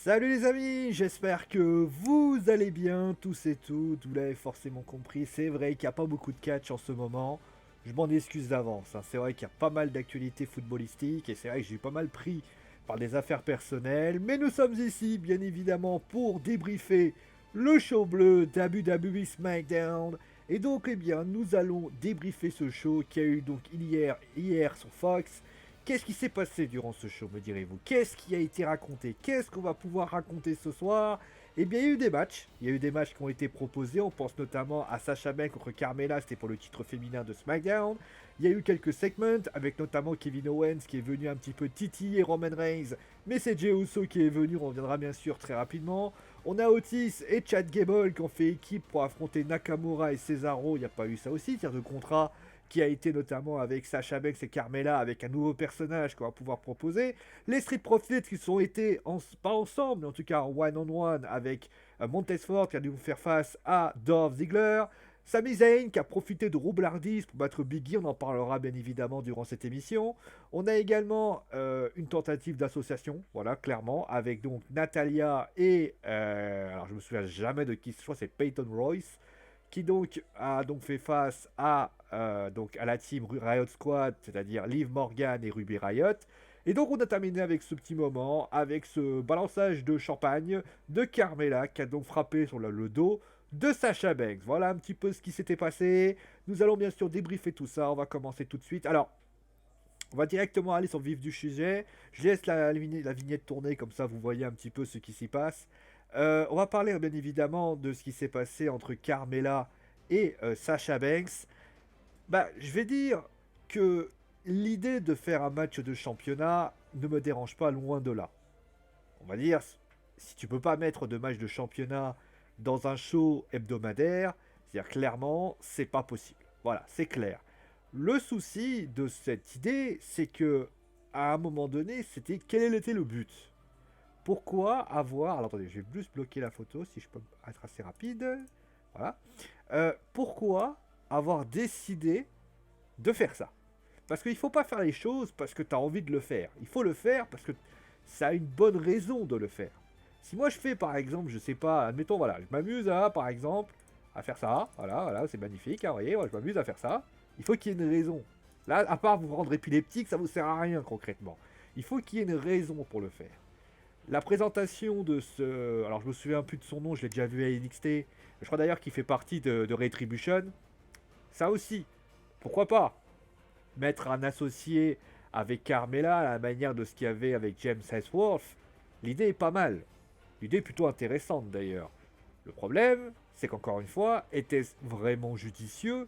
Salut les amis, j'espère que vous allez bien, tous et toutes, vous l'avez forcément compris, c'est vrai qu'il n'y a pas beaucoup de catch en ce moment, je m'en excuse d'avance, hein. C'est vrai qu'il y a pas mal d'actualités footballistiques et c'est vrai que j'ai eu pas mal pris par des affaires personnelles, mais nous sommes ici bien évidemment pour débriefer le show bleu d'WW SmackDown et donc eh bien nous allons débriefer ce show qui a eu donc hier sur Fox. Qu'est-ce qui s'est passé durant ce show, me direz-vous? Qu'est-ce qui a été raconté? Qu'est-ce qu'on va pouvoir raconter ce soir? Eh bien, il y a eu des matchs. Il y a eu des matchs qui ont été proposés. On pense notamment à Sasha Banks contre Carmella, c'était pour le titre féminin de SmackDown. Il y a eu quelques segments, avec notamment Kevin Owens qui est venu un petit peu titiller Roman Reigns. Mais c'est Jey Uso qui est venu, on reviendra bien sûr très rapidement. On a Otis et Chad Gable qui ont fait équipe pour affronter Nakamura et Cesaro. Il n'y a pas eu ça aussi, tir de contrat qui a été notamment avec Sasha Banks et Carmella, avec un nouveau personnage qu'on va pouvoir proposer. Les Street Profits qui sont été, pas ensemble, mais en tout cas en one-on-one avec Montez Ford qui a dû faire face à Dolph Ziggler. Sami Zayn qui a profité de roublardise pour battre Biggie, on en parlera bien évidemment durant cette émission. On a également une tentative d'association, voilà, clairement, avec donc Natalia et, alors je me souviens jamais de qui, je crois que c'est Peyton Royce, qui donc a donc fait face donc à la team Riot Squad, c'est-à-dire Liv Morgan et Ruby Riot. Et donc on a terminé avec ce petit moment, avec ce balançage de champagne de Carmella qui a donc frappé sur le dos de Sasha Banks. Voilà un petit peu ce qui s'était passé. Nous allons bien sûr débriefer tout ça, on va commencer tout de suite. Alors, on va directement aller sur le vif du sujet. Je laisse la vignette tourner, comme ça vous voyez un petit peu ce qui s'y passe. On va parler bien évidemment de ce qui s'est passé entre Carmella et Sasha Banks. Bah, je vais dire que l'idée de faire un match de championnat ne me dérange pas, loin de là. On va dire, si tu peux pas mettre de match de championnat dans un show hebdomadaire, c'est-à-dire clairement, c'est pas possible. Voilà, c'est clair. Le souci de cette idée, c'est que à un moment donné, c'était quel était le but? Pourquoi avoir... Alors attendez, je vais plus bloquer la photo si je peux être assez rapide. Voilà. Pourquoi avoir décidé de faire ça? Parce qu'il ne faut pas faire les choses parce que tu as envie de le faire. Il faut le faire parce que ça a une bonne raison de le faire. Si moi je fais par exemple, je sais pas, admettons, voilà, je m'amuse à, par exemple, à faire ça, voilà, c'est magnifique, hein, vous voyez, moi, je m'amuse à faire ça, il faut qu'il y ait une raison. Là, à part vous rendre épileptique, ça vous sert à rien concrètement. Il faut qu'il y ait une raison pour le faire. La présentation de ce... Alors je me souviens plus de son nom, je l'ai déjà vu à NXT. Je crois d'ailleurs qu'il fait partie de Retribution. Ça aussi, pourquoi pas mettre un associé avec Carmella à la manière de ce qu'il y avait avec James Ellsworth. L'idée est pas mal. L'idée est plutôt intéressante d'ailleurs. Le problème, c'est qu'encore une fois, était-ce vraiment judicieux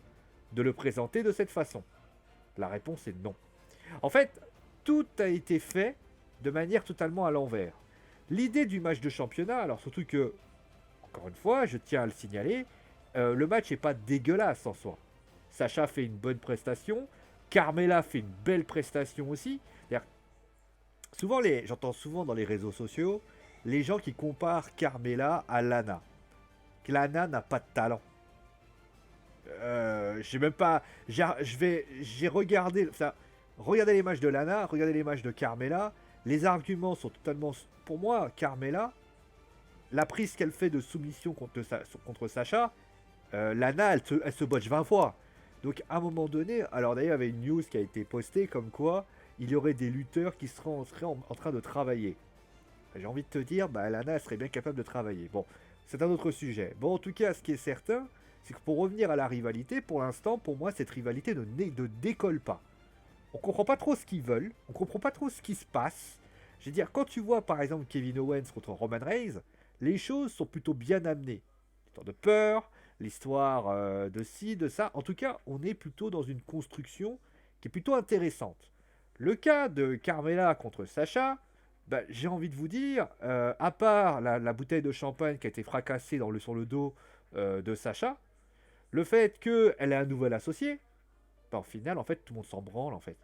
de le présenter de cette façon? La réponse est non. En fait, tout a été fait de manière totalement à l'envers. L'idée du match de championnat, alors surtout que, encore une fois, je tiens à le signaler, le match n'est pas dégueulasse en soi. Sacha fait une bonne prestation, Carmella fait une belle prestation aussi. Souvent, j'entends souvent dans les réseaux sociaux les gens qui comparent Carmella à Lana. Que Lana n'a pas de talent. J'ai même pas. J'ai regardé. Ça, regardez les matchs de Lana, regardez les matchs de Carmella. Les arguments sont totalement. Pour moi, Carmella, la prise qu'elle fait de soumission contre Sacha, Lana, elle se botche 20 fois. Donc à un moment donné, alors d'ailleurs il y avait une news qui a été postée comme quoi il y aurait des lutteurs qui seraient en train de travailler. J'ai envie de te dire, bah Lana elle serait bien capable de travailler. Bon, c'est un autre sujet. Bon, en tout cas, ce qui est certain, c'est que pour revenir à la rivalité, pour l'instant, pour moi, cette rivalité ne décolle pas. On comprend pas trop ce qu'ils veulent, on comprend pas trop ce qui se passe. Je veux dire, quand tu vois par exemple Kevin Owens contre Roman Reigns, les choses sont plutôt bien amenées. L'histoire de peur, l'histoire de ci, de ça. En tout cas, on est plutôt dans une construction qui est plutôt intéressante. Le cas de Carmella contre Sacha, bah, j'ai envie de vous dire, à part la bouteille de champagne qui a été fracassée sur le dos de Sacha, le fait qu'elle ait un nouvel associé, bah, au final, en fait, tout le monde s'en branle, en fait.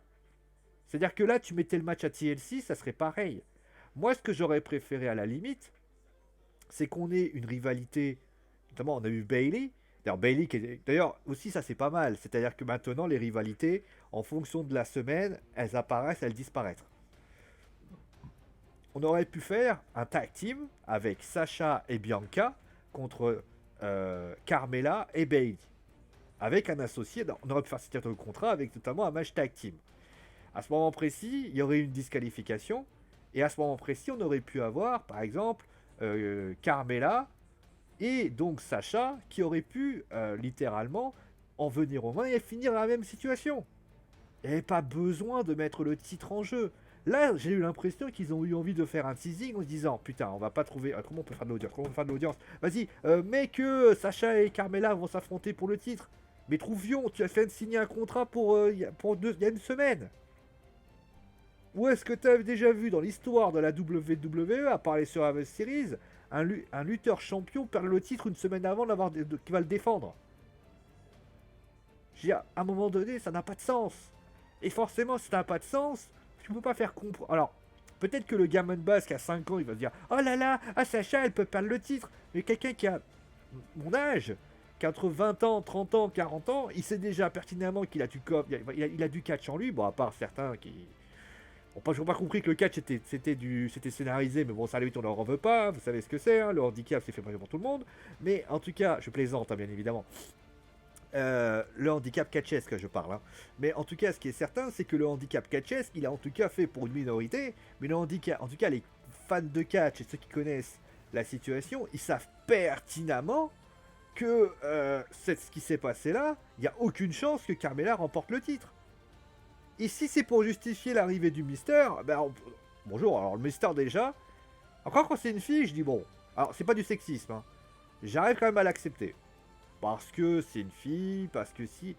C'est-à-dire que là, tu mettais le match à TLC, ça serait pareil. Moi, ce que j'aurais préféré à la limite, c'est qu'on ait une rivalité. Notamment, on a eu Bailey. D'ailleurs, Bailey, d'ailleurs, aussi, ça c'est pas mal. C'est-à-dire que maintenant, les rivalités, en fonction de la semaine, elles apparaissent, elles disparaissent. on aurait pu faire un tag team avec Sacha et Bianca contre Carmella et Bayley. Avec un associé, on aurait pu faire signer le contrat avec notamment un match tag team. À ce moment précis, il y aurait eu une disqualification. Et à ce moment précis, on aurait pu avoir, par exemple, Carmella et donc Sacha qui auraient pu littéralement en venir au moins et finir dans la même situation. Il n'y avait pas besoin de mettre le titre en jeu. Là, j'ai eu l'impression qu'ils ont eu envie de faire un teasing en se disant putain, on va pas trouver. Comment on peut faire de l'audience? Comment on peut faire de l'audience? Vas-y, mets que Sacha et Carmella vont s'affronter pour le titre. Mais trouvions, tu as fait signer un contrat il y a une semaine. Où est-ce que tu as déjà vu dans l'histoire de la WWE, à part les Survivor Series, un lutteur champion perdre le titre une semaine avant qui va le défendre? Je veux dire, à un moment donné, ça n'a pas de sens. Et forcément, si ça n'a pas de sens, tu peux pas faire comprendre. Alors, peut-être que le gamin de base qui a 5 ans, il va se dire oh là là, ah Sacha, elle peut perdre le titre. Mais quelqu'un qui a mon âge, qui a entre 20 ans, 30 ans, 40 ans, il sait déjà pertinemment qu'il a il a du catch en lui. Bon, à part certains qui. Bon, j'ai pas compris que le catch c'était scénarisé, mais bon, ça à la limite, on leur en veut pas. Vous savez ce que c'est, hein, le handicap, c'est fait pour tout le monde. Mais en tout cas, je plaisante, hein, bien évidemment. Le handicap catchesque, je parle. Hein. Mais en tout cas, ce qui est certain, c'est que le handicap catchesque, il a en tout cas fait pour une minorité. Mais le handicap, en tout cas, les fans de catch et ceux qui connaissent la situation, ils savent pertinemment que c'est ce qui s'est passé là. Il n'y a aucune chance que Carmella remporte le titre. Et si c'est pour justifier l'arrivée du Mister, ben bonjour. Alors le Mister déjà, encore quand c'est une fille, je dis bon. Alors c'est pas du sexisme. Hein. J'arrive quand même à l'accepter. Parce que c'est une fille, parce que si...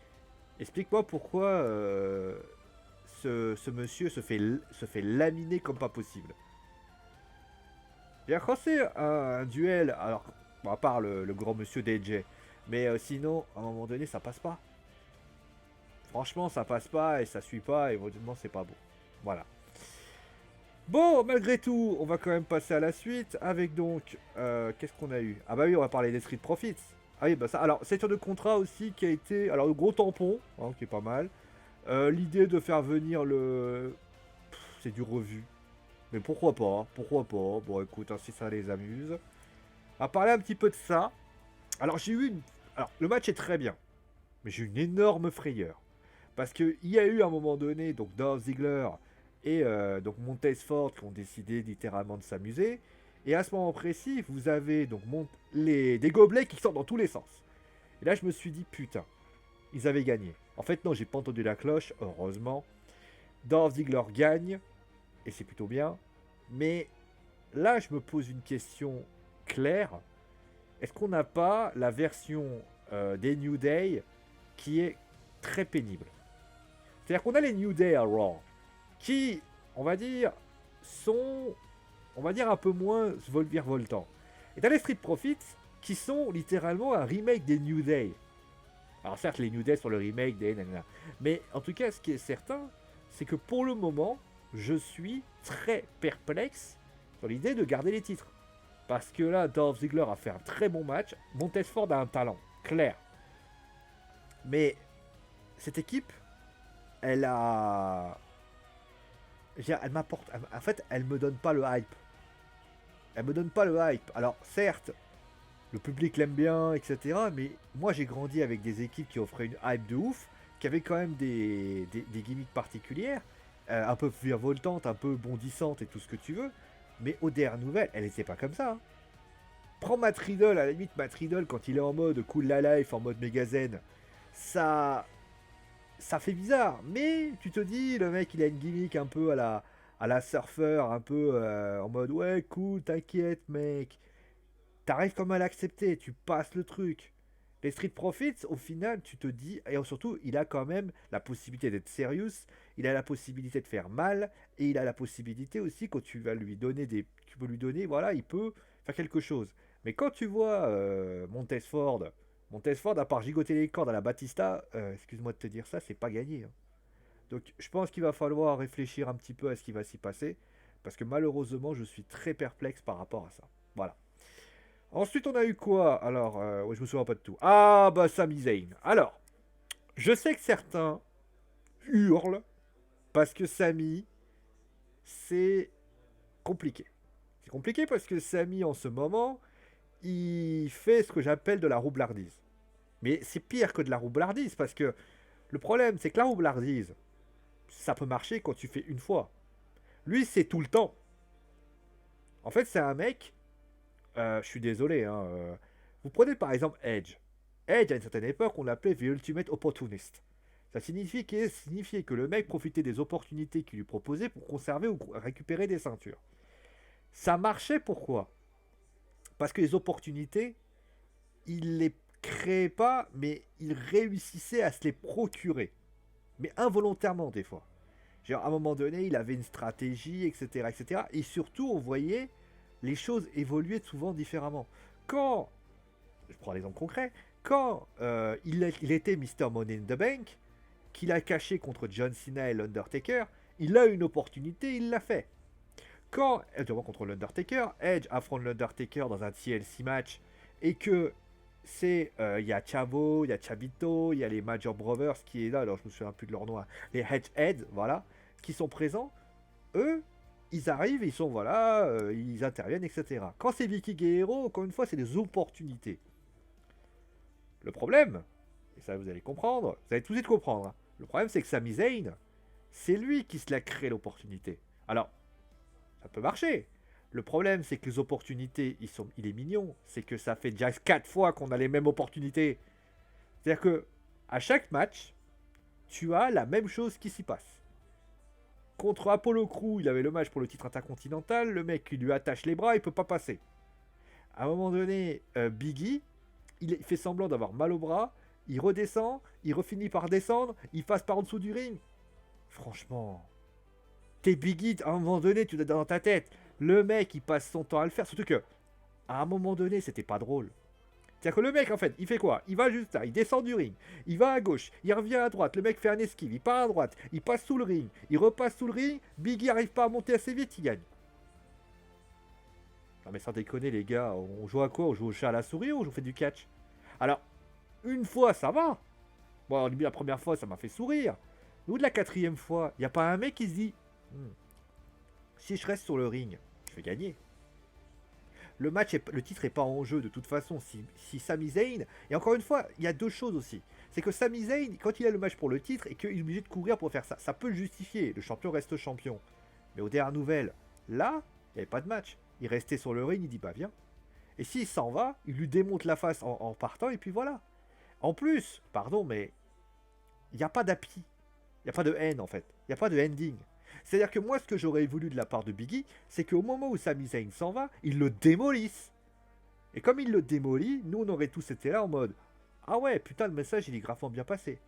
Explique-moi pourquoi ce monsieur se fait laminer comme pas possible. Bien, quand c'est un duel, alors, bon, à part le grand monsieur DJ, mais sinon, à un moment donné, ça passe pas. Franchement, ça passe pas et ça suit pas et évidemment, c'est pas beau. Voilà. Bon, malgré tout, on va quand même passer à la suite avec donc... qu'est-ce qu'on a eu? Ah bah oui, on va parler des Street Profits. Ah oui, bah ça... Alors, c'est sur de contrat aussi qui a été... Alors, le gros tampon, hein, qui est pas mal. L'idée de faire venir le... c'est du revu. Mais pourquoi pas? Pourquoi pas? Bon, écoute, hein, si ça les amuse. On va parler un petit peu de ça. Alors, j'ai eu une... Alors, le match est très bien. Mais j'ai eu une énorme frayeur. Parce qu'il y a eu à un moment donné, donc Dolph Ziggler et donc Montez Ford qui ont décidé littéralement de s'amuser. Et à ce moment précis, vous avez donc des gobelets qui sortent dans tous les sens. Et là, je me suis dit, putain, ils avaient gagné. En fait, non, j'ai pas entendu la cloche, heureusement. Dolph Ziggler gagne, et c'est plutôt bien. Mais là, je me pose une question claire. Est-ce qu'on n'a pas la version des New Day qui est très pénible? C'est-à-dire qu'on a les New Day à Raw, qui, on va dire, sont, on va dire, un peu moins virevoltants. Et t'as les Street Profits, qui sont littéralement un remake des New Day. Alors certes, les New Day sont le remake des nanana. Mais en tout cas, ce qui est certain, c'est que pour le moment, je suis très perplexe sur l'idée de garder les titres. Parce que là, Dolph Ziggler a fait un très bon match. Montez Ford a un talent, clair. Mais cette équipe, elle a... Elle m'apporte... En fait, elle me donne pas le hype. Elle me donne pas le hype. Alors, certes, le public l'aime bien, etc. Mais moi, j'ai grandi avec des équipes qui offraient une hype de ouf, qui avaient quand même des gimmicks particulières, un peu virevoltantes, un peu bondissantes et tout ce que tu veux. Mais aux dernières nouvelles, elle n'était pas comme ça. Hein. Prends Matt Riddle, à la limite, Matt Riddle, quand il est en mode Cool la Life, en mode méga zen, ça fait bizarre. Mais tu te dis, le mec, il a une gimmick un peu à la surfeur, un peu en mode ouais, cool, t'inquiète, mec. T'arrives comme à l'accepter, tu passes le truc. Les Street Profits, au final, tu te dis, et surtout, il a quand même la possibilité d'être serious, il a la possibilité de faire mal, et il a la possibilité aussi, quand tu vas lui donner tu peux lui donner, voilà, il peut faire quelque chose. Mais quand tu vois Montez Ford, à part gigoter les cordes à la Batista, excuse-moi de te dire ça, c'est pas gagné. Hein. Donc, je pense qu'il va falloir réfléchir un petit peu à ce qui va s'y passer, parce que malheureusement, je suis très perplexe par rapport à ça. Voilà. Ensuite, on a eu quoi? Alors, ouais, je me souviens pas de tout. Ah, bah, Sami Zayn. Alors, je sais que certains hurlent parce que Sami, c'est compliqué. C'est compliqué parce que Sami, en ce moment, il fait ce que j'appelle de la roublardise. Mais c'est pire que de la roublardise parce que le problème, c'est que la roublardise, ça peut marcher quand tu fais une fois. Lui, c'est tout le temps. En fait, c'est un mec. Je suis désolé, hein. Vous prenez par exemple Edge. Edge, à une certaine époque, on l'appelait The Ultimate Opportunist. Ça signifiait que le mec profitait des opportunités qu'il lui proposait pour conserver ou récupérer des ceintures. Ça marchait pourquoi? Parce que les opportunités, il les créait pas, mais il réussissait à se les procurer. Mais involontairement des fois. Genre, à un moment donné, il avait une stratégie, etc., etc. Et surtout, on voyait les choses évoluer souvent différemment. Quand, je prends l'exemple concret, quand il était Mr. Money in the Bank, qu'il a caché contre John Cena et l'Undertaker, il a une opportunité, il l'a fait. Quand, contre l'Undertaker, Edge affronte l'Undertaker dans un TLC match, et que il y a Chavo, il y a Chavito, il y a les Major Brothers qui est là, alors je me souviens plus de leur nom, les Hedgeheads, voilà, qui sont présents, eux, ils arrivent, ils sont, voilà, ils interviennent, etc. Quand c'est Vicky Guerrero, encore une fois, c'est des opportunités. Le problème, et ça vous allez comprendre, vous allez tout de suite comprendre, hein, le problème c'est que Sami Zayn, c'est lui qui se l'a créé l'opportunité. Alors, ça peut marcher. Le problème, c'est que les opportunités, il est mignon. C'est que ça fait déjà 4 fois qu'on a les mêmes opportunités. C'est-à-dire que à chaque match, tu as la même chose qui s'y passe. Contre Apollo Crew, il avait le match pour le titre intercontinental. Le mec, il lui attache les bras, il peut pas passer. À un moment donné, Biggie, il fait semblant d'avoir mal au bras. Il redescend, il refinit par descendre, il passe par en dessous du ring. Franchement, t'es Biggie, à un moment donné, tu l'as dans ta tête. Le mec, il passe son temps à le faire. Surtout que, à un moment donné, c'était pas drôle. C'est-à-dire que le mec, en fait, il fait quoi? Il va juste là, il descend du ring, il va à gauche, il revient à droite, le mec fait un esquive, il part à droite, il passe sous le ring, il repasse sous le ring, Biggie arrive pas à monter assez vite, il gagne. Non mais sans déconner les gars, on joue à quoi? On joue au chat à la souris ou on fait du catch? Alors, une fois, ça va. Bon, au début, la première fois, ça m'a fait sourire. Nous, de la quatrième fois, il n'y a pas un mec qui se dit si je reste sur le ring, je vais gagner. Le titre est pas en jeu de toute façon. Si Sami Zayn, et encore une fois, il y a deux choses aussi. C'est que Sami Zayn, quand il a le match pour le titre et qu'il est obligé de courir pour faire ça, ça peut le justifier. Le champion reste champion. Mais aux dernières nouvelles, là, il n'y avait pas de match. Il restait sur le ring, il dit bah viens. Et s'il s'en va, il lui démonte la face en partant et puis voilà. En plus, pardon, mais il n'y a pas d'appui. Il n'y a pas de haine en fait. Il n'y a pas de ending. C'est-à-dire que moi, ce que j'aurais voulu de la part de Biggie, c'est qu'au moment où Sami Zayn s'en va, il le démolisse. Et comme il le démolit, nous, on aurait tous été là en mode ah ouais, putain, le message, il est gravement bien passé.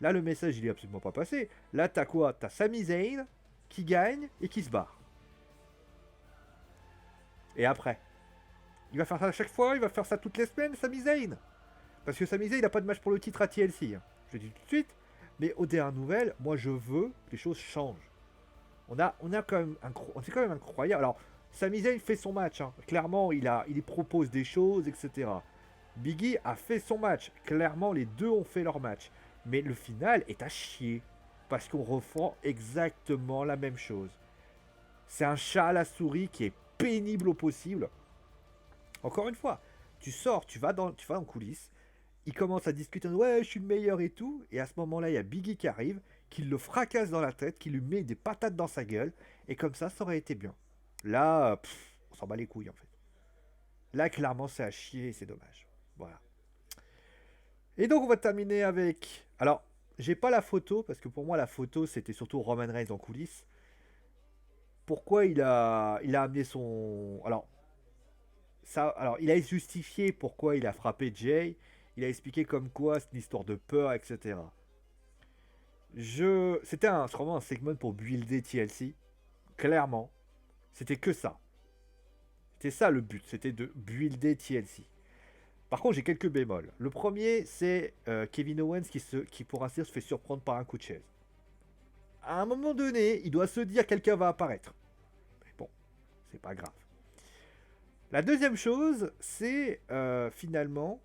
Là, le message, il est absolument pas passé. Là, t'as quoi? T'as Sami Zayn qui gagne et qui se barre. Et après, il va faire ça à chaque fois, il va faire ça toutes les semaines, Sami Zayn. Parce que Sami Zayn, il n'a pas de match pour le titre à TLC. Hein. Je le dis tout de suite. Mais aux dernières nouvelles, moi, je veux que les choses changent. On a quand même c'est quand même incroyable. Alors, Sami Zayn fait son match. Hein. Clairement, il propose des choses, etc. Biggie a fait son match. Clairement, les deux ont fait leur match. Mais le final est à chier. Parce qu'on refend exactement la même chose. C'est un chat à la souris qui est pénible au possible. Encore une fois, tu sors, tu vas en coulisses. Il commence à discuter, ouais, je suis le meilleur et tout. Et à ce moment-là, il y a Biggie qui arrive, qui le fracasse dans la tête, qui lui met des patates dans sa gueule. Et comme ça aurait été bien. Là, on s'en bat les couilles en fait. Là, clairement, c'est à chier et c'est dommage. Voilà. Et donc, on va terminer avec. Alors, j'ai pas la photo, parce que pour moi, la photo, c'était surtout Roman Reigns en coulisses. Pourquoi il a amené son. Alors, il a justifié pourquoi il a frappé Jay. Il a expliqué comme quoi c'est une histoire de peur, etc. C'était vraiment un segment pour builder TLC. Clairement. C'était que ça. C'était ça le but. C'était de builder TLC. Par contre, j'ai quelques bémols. Le premier, c'est Kevin Owens qui, pour ainsi dire, se fait surprendre par un coup de chaise. À un moment donné, il doit se dire quelqu'un va apparaître. Mais bon, c'est pas grave. La deuxième chose, c'est finalement,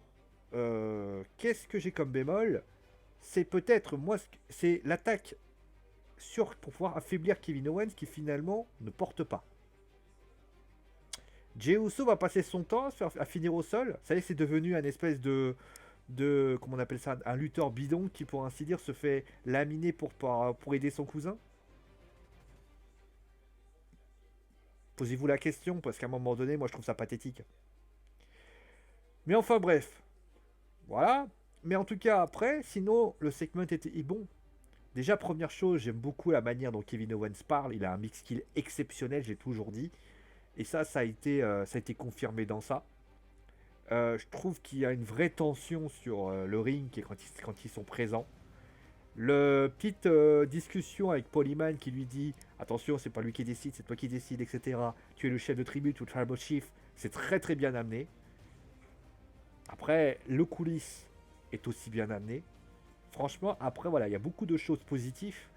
qu'est-ce que j'ai comme bémol? C'est peut-être, moi, c'est l'attaque pour pouvoir affaiblir Kevin Owens qui finalement ne porte pas. Jey Uso va passer son temps à finir au sol. Ça y est, c'est devenu un espèce de comment on appelle ça, un lutteur bidon qui, pour ainsi dire, se fait laminer pour aider son cousin. Posez-vous la question, parce qu'à un moment donné, moi je trouve ça pathétique. Mais enfin bref, voilà. Mais en tout cas, après, sinon, le segment est bon. Déjà, première chose, j'aime beaucoup la manière dont Kevin Owens parle. Il a un mix skill exceptionnel, j'ai toujours dit. Et ça a été confirmé dans ça. Je trouve qu'il y a une vraie tension sur le ring quand ils sont présents. Le petite discussion avec Paul Heyman qui lui dit attention, c'est pas lui qui décide, c'est toi qui décide, etc. Tu es le chef de tribu, tu es le tribal chief. C'est très très bien amené. Après, le coulisse est aussi bien amené. Franchement, après, voilà, il y a beaucoup de choses positives.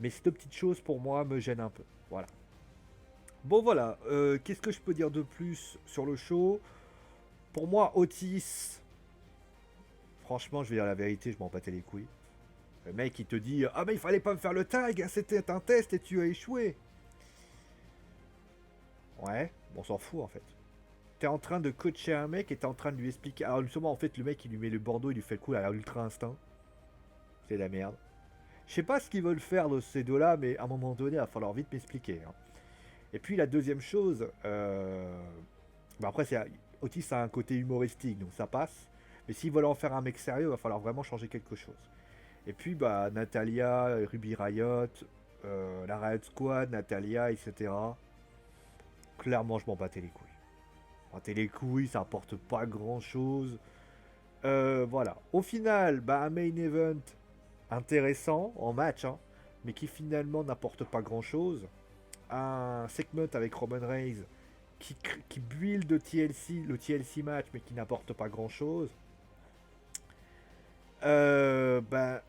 Mais ces deux petites choses, pour moi, me gênent un peu. Voilà. Bon, voilà. Qu'est-ce que je peux dire de plus sur le show? Pour moi, Otis, franchement, je vais dire la vérité, je m'en battais les couilles. Le mec, il te dit ah, mais il fallait pas me faire le tag, c'était un test et tu as échoué. Ouais, bon, on s'en fout en fait. T'es en train de coacher un mec et t'es en train de lui expliquer. Alors, justement, en fait, le mec, il lui met le bandeau, il lui fait le coup à l'ultra instinct. C'est de la merde. Je sais pas ce qu'ils veulent faire de ces deux-là, mais à un moment donné, il va falloir vite m'expliquer. Hein. Et puis, la deuxième chose, bah après, Otis a un côté humoristique, donc ça passe. Mais s'ils veulent en faire un mec sérieux, il va falloir vraiment changer quelque chose. Et puis, bah, Natalia, Ruby Riot, la Riot Squad, Natalia, etc. Clairement, je m'en battais les couilles. Battais les couilles, ça apporte pas grand chose. Voilà. Au final, bah, un main event intéressant en match, hein, mais qui finalement n'apporte pas grand chose. Un segment avec Roman Reigns qui build le TLC match, mais qui n'apporte pas grand chose. Ben,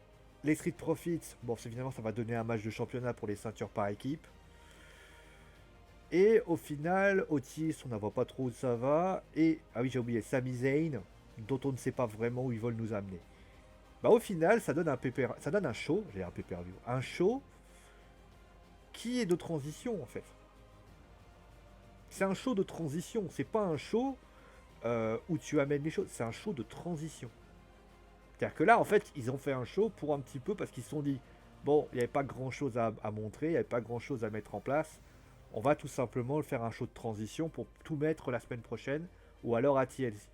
les Street Profits, bon, évidemment, ça va donner un match de championnat pour les ceintures par équipe. Et au final, Otis, on ne voit pas trop où ça va. Et, ah oui, j'ai oublié, Sami Zayn, dont on ne sait pas vraiment où ils veulent nous amener. Bah, au final, ça donne un show, j'ai un pay-per-view, un show qui est de transition en fait. C'est un show de transition, c'est pas un show où tu amènes les choses, c'est un show de transition. C'est-à-dire que là, en fait, ils ont fait un show pour un petit peu parce qu'ils se sont dit bon, il n'y avait pas grand-chose à montrer, il n'y avait pas grand-chose à mettre en place. On va tout simplement le faire un show de transition pour tout mettre la semaine prochaine ou alors à TLC.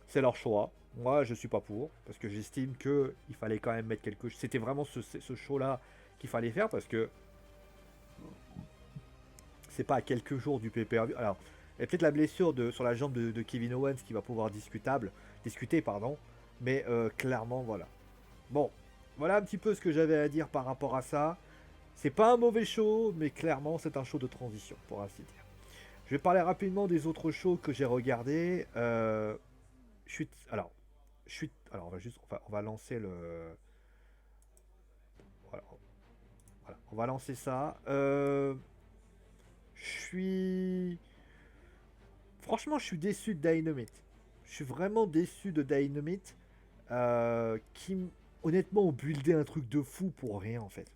C'est leur choix. Moi, je suis pas pour parce que j'estime que il fallait quand même mettre quelque chose. C'était vraiment ce show-là qu'il fallait faire parce que c'est pas à quelques jours du pay-per-view. Alors, il y a peut-être la blessure sur la jambe de Kevin Owens qui va pouvoir discuter, pardon. Mais clairement, voilà. Bon, voilà un petit peu ce que j'avais à dire par rapport à ça. C'est pas un mauvais show, mais clairement, c'est un show de transition, pour ainsi dire. Je vais parler rapidement des autres shows que j'ai regardés. Alors, on va lancer le. Voilà, on va lancer ça. Je suis. Franchement, je suis déçu de Dynamite. Je suis vraiment déçu de Dynamite. Honnêtement, ont buildé un truc de fou pour rien en fait.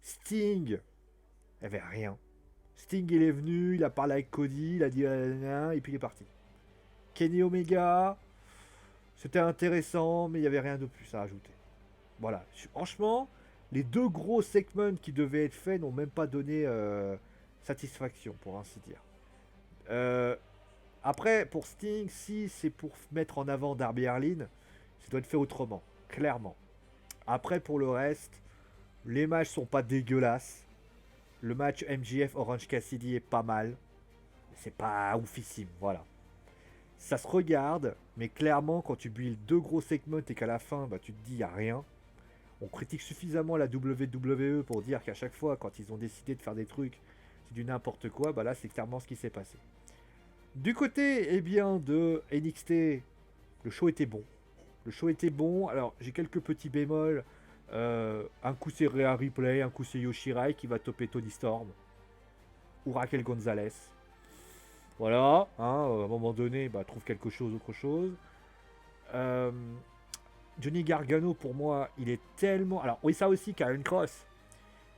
Sting, il n'y avait rien. Sting, il est venu, il a parlé avec Cody, il a dit et puis il est parti. Kenny Omega, c'était intéressant, mais il n'y avait rien de plus à ajouter. Voilà. Franchement, les deux gros segments qui devaient être faits n'ont même pas donné satisfaction, pour ainsi dire. Après, pour Sting, si c'est pour mettre en avant Darby Allin, ça doit être fait autrement, clairement. Après, pour le reste, les matchs sont pas dégueulasses. Le match MJF Orange Cassidy est pas mal. C'est pas oufissime, voilà. Ça se regarde, mais clairement, quand tu builds deux gros segments et qu'à la fin, bah, tu te dis, il n'y a rien. On critique suffisamment la WWE pour dire qu'à chaque fois, quand ils ont décidé de faire des trucs, c'est du n'importe quoi. Bah là, c'est clairement ce qui s'est passé. Du côté, eh bien, de NXT, le show était bon. Le show était bon. Alors, j'ai quelques petits bémols. Un coup, c'est Rhea Ripley, un coup, c'est Yoshirai qui va topper Tony Storm. Ou Raquel Gonzalez. Voilà, hein, à un moment donné, bah, trouve quelque chose, autre chose. Johnny Gargano, pour moi, il est tellement... Alors, oui, ça aussi, Karen Cross.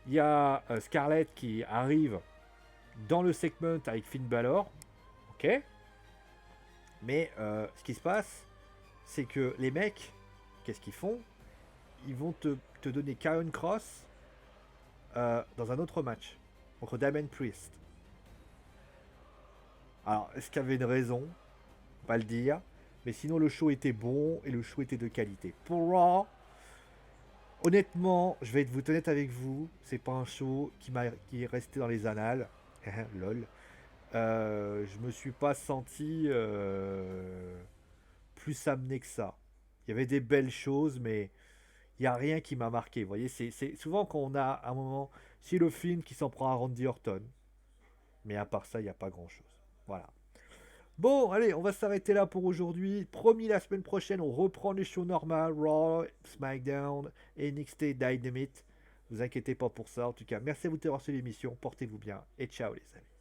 Il y a Scarlett qui arrive dans le segment avec Finn Balor. Ok. Mais ce qui se passe, c'est que les mecs, qu'est-ce qu'ils font? Ils vont te donner Karrion Kross dans un autre match contre Damien Priest. Alors, est-ce qu'il y avait une raison? On va pas le dire. Mais sinon, le show était bon et le show était de qualité. Pour Raw, honnêtement, je vais être vous honnête avec vous, c'est pas un show qui est resté dans les annales. Lol. Je me suis pas senti plus amené que ça. Il y avait des belles choses, mais il n'y a rien qui m'a marqué. Vous voyez, c'est souvent quand on a un moment, si le film qui s'en prend à Randy Orton, mais à part ça, il n'y a pas grand chose. Voilà. Bon, allez, on va s'arrêter là pour aujourd'hui. Promis, la semaine prochaine, on reprend les shows normales, Raw, SmackDown, NXT, Dynamite. Ne vous inquiétez pas pour ça. En tout cas, merci à vous d'avoir suivi l'émission. Portez-vous bien et ciao les amis.